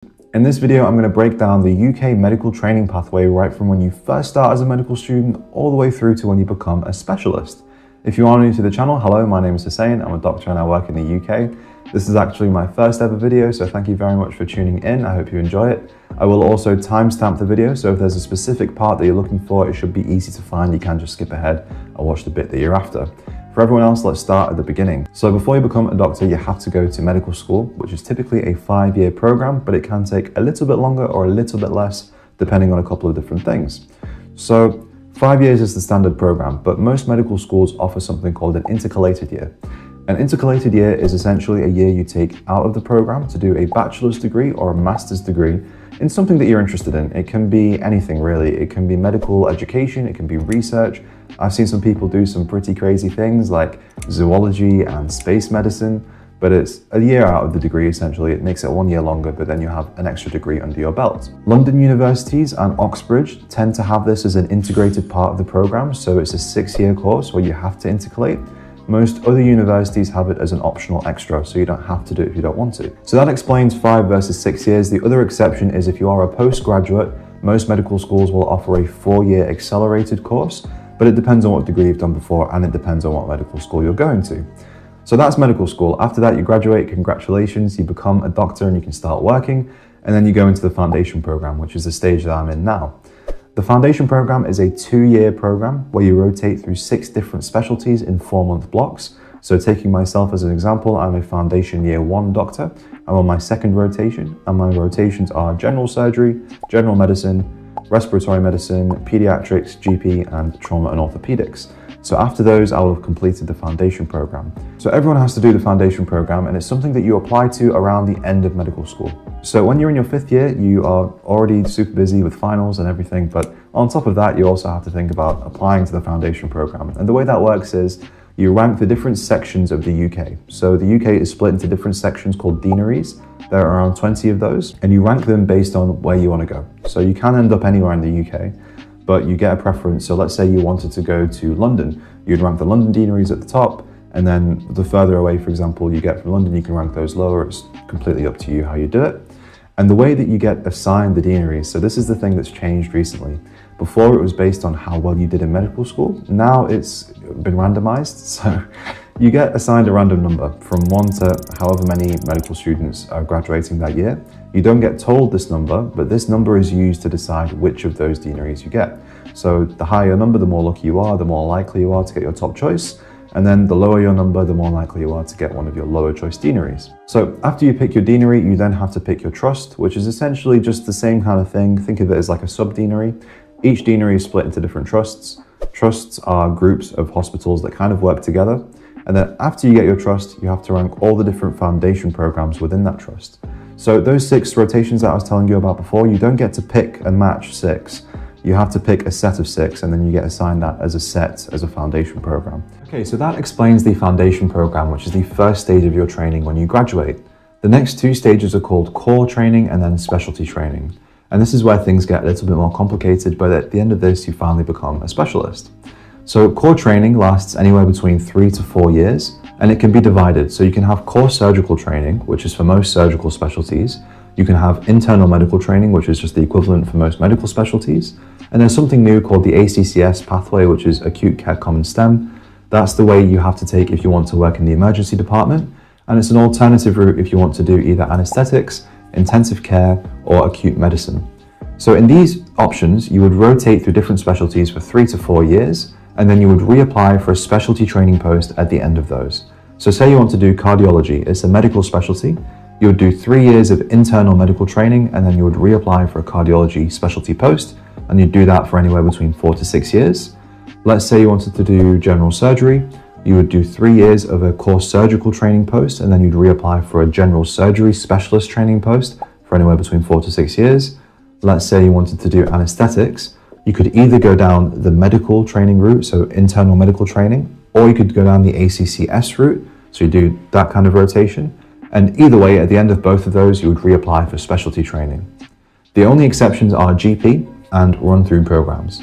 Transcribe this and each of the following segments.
In this video, I'm going to break down the UK medical training pathway right from when you first start as a medical student all the way through to when you become a specialist. If you are new to the channel, hello, my name is Hussein. I'm a doctor and I work in the UK. This is actually my first ever video, so thank you very much for tuning in. I hope you enjoy it. I will also timestamp the video, so if there's a specific part that you're looking for, it should be easy to find. You can just skip ahead and watch the bit that you're after. For everyone else, let's start at the beginning. So before you become a doctor, you have to go to medical school, which is typically a 5-year program, but it can take a little bit longer or a little bit less, depending on a couple of different things. So 5 years is the standard program, but most medical schools offer something called an intercalated year. An intercalated year is essentially a year you take out of the program to do a bachelor's degree or a master's degree in something that you're interested in. It can be anything really. It can be medical education, it can be research. I've seen some people do some pretty crazy things like zoology and space medicine, but it's a year out of the degree essentially. It makes it 1 year longer, but then you have an extra degree under your belt. London universities and Oxbridge tend to have this as an integrated part of the program, so it's a 6-year course where you have to intercalate. Most other universities have it as an optional extra, so you don't have to do it if you don't want to. So that explains 5 versus 6 years. The other exception is if you are a postgraduate, most medical schools will offer a 4-year accelerated course, but it depends on what degree you've done before and it depends on what medical school you're going to. So that's medical school. After that, you graduate, congratulations, you become a doctor and you can start working, and then you go into the foundation program, which is the stage that I'm in now. The foundation program is a 2-year program where you rotate through 6 different specialties in 4-month blocks. So taking myself as an example, I'm a foundation year 1 doctor. I'm on my 2nd rotation, and my rotations are general surgery, general medicine, respiratory medicine, pediatrics, GP, and trauma and orthopedics. So after those, I will have completed the foundation program. So everyone has to do the foundation program, and it's something that you apply to around the end of medical school. So when you're in your 5th year, you are already super busy with finals and everything, but on top of that, you also have to think about applying to the foundation program. And the way that works is you rank the different sections of the UK. So the UK is split into different sections called deaneries. There are around 20 of those, and you rank them based on where you want to go. So you can end up anywhere in the UK, but you get a preference. So let's say you wanted to go to London, you'd rank the London deaneries at the top, and then the further away, for example, you get from London, you can rank those lower. It's completely up to you how you do it. And the way that you get assigned the deaneries, so this is the thing that's changed recently. Before it was based on how well you did in medical school. Now it's been randomized. So you get assigned a random number from 1 to however many medical students are graduating that year. You don't get told this number, but this number is used to decide which of those deaneries you get. So the higher your number, the more lucky you are, the more likely you are to get your top choice. And then the lower your number, the more likely you are to get one of your lower choice deaneries. So after you pick your deanery, you then have to pick your trust, which is essentially just the same kind of thing. Think of it as like a sub-deanery. Each deanery is split into different trusts. Trusts are groups of hospitals that kind of work together. And then after you get your trust, you have to rank all the different foundation programs within that trust. So those 6 rotations that I was telling you about before, you don't get to pick and match 6. You have to pick a set of 6, and then you get assigned that as a set, as a foundation program. Okay, so that explains the foundation program, which is the first stage of your training when you graduate. The next 2 stages are called core training and then specialty training. And this is where things get a little bit more complicated, but at the end of this, you finally become a specialist. So core training lasts anywhere between 3 to 4 years, and it can be divided. So you can have core surgical training, which is for most surgical specialties. You can have internal medical training, which is just the equivalent for most medical specialties. And there's something new called the ACCS pathway, which is Acute Care Common STEM. That's the way you have to take if you want to work in the emergency department. And it's an alternative route if you want to do either anesthetics, intensive care, or acute medicine. So in these options, you would rotate through different specialties for 3 to 4 years, and then you would reapply for a specialty training post at the end of those. So say you want to do cardiology, it's a medical specialty. You would do 3 years of internal medical training, and then you would reapply for a cardiology specialty post, and you'd do that for anywhere between 4 to 6 years. Let's say you wanted to do general surgery. You would do 3 years of a core surgical training post, and then you'd reapply for a general surgery specialist training post for anywhere between 4 to 6 years. Let's say you wanted to do anesthetics. You could either go down the medical training route, so internal medical training, or you could go down the ACCS route, so you do that kind of rotation. And either way, at the end of both of those, you would reapply for specialty training. The only exceptions are GP and run-through programs.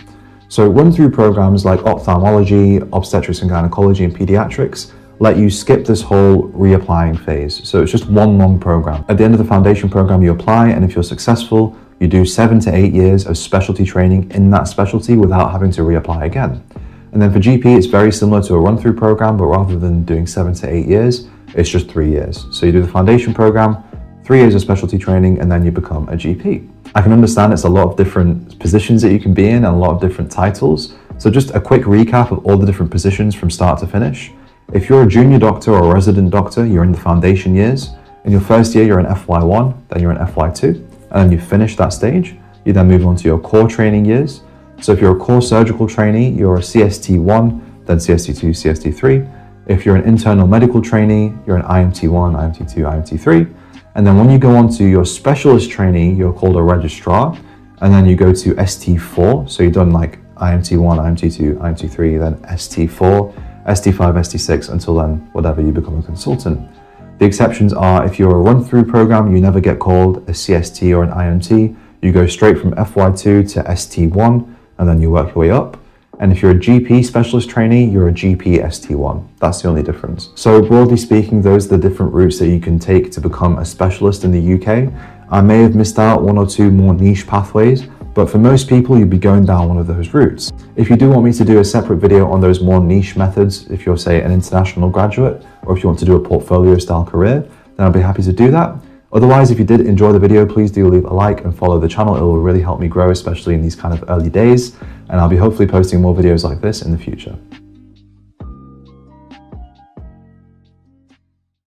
So run-through programs like ophthalmology, obstetrics and gynecology, and pediatrics let you skip this whole reapplying phase. So it's just one long program. At the end of the foundation program, you apply, and if you're successful, you do 7 to 8 years of specialty training in that specialty without having to reapply again. And then for GP, it's very similar to a run-through program, but rather than doing 7 to 8 years, it's just 3 years. So you do the foundation program, 3 years of specialty training, and then you become a GP. I can understand it's a lot of different positions that you can be in and a lot of different titles. So just a quick recap of all the different positions from start to finish. If you're a junior doctor or a resident doctor, you're in the foundation years. In your first year, you're in FY1, then you're in FY2, and then you finish that stage. You then move on to your core training years. So if you're a core surgical trainee, you're a CST1, then CST2, CST3. If you're an internal medical trainee, you're an IMT1, IMT2, IMT3. And then when you go on to your specialist trainee, you're called a registrar. And then you go to ST4. So you've done like IMT1, IMT2, IMT3, then ST4, ST5, ST6, until then, whatever, you become a consultant. The exceptions are if you're a run-through program, you never get called a CST or an IMT. You go straight from FY2 to ST1, and then you work your way up. And if you're a GP specialist trainee, you're a GP ST1. That's the only difference. So broadly speaking, those are the different routes that you can take to become a specialist in the UK. I may have missed out 1 or 2 more niche pathways, but for most people, you'd be going down one of those routes. If you do want me to do a separate video on those more niche methods, if you're, say, an international graduate, or if you want to do a portfolio style career, then I'll be happy to do that. Otherwise, if you did enjoy the video, please do leave a like and follow the channel. It will really help me grow, especially in these kind of early days. And I'll be hopefully posting more videos like this in the future.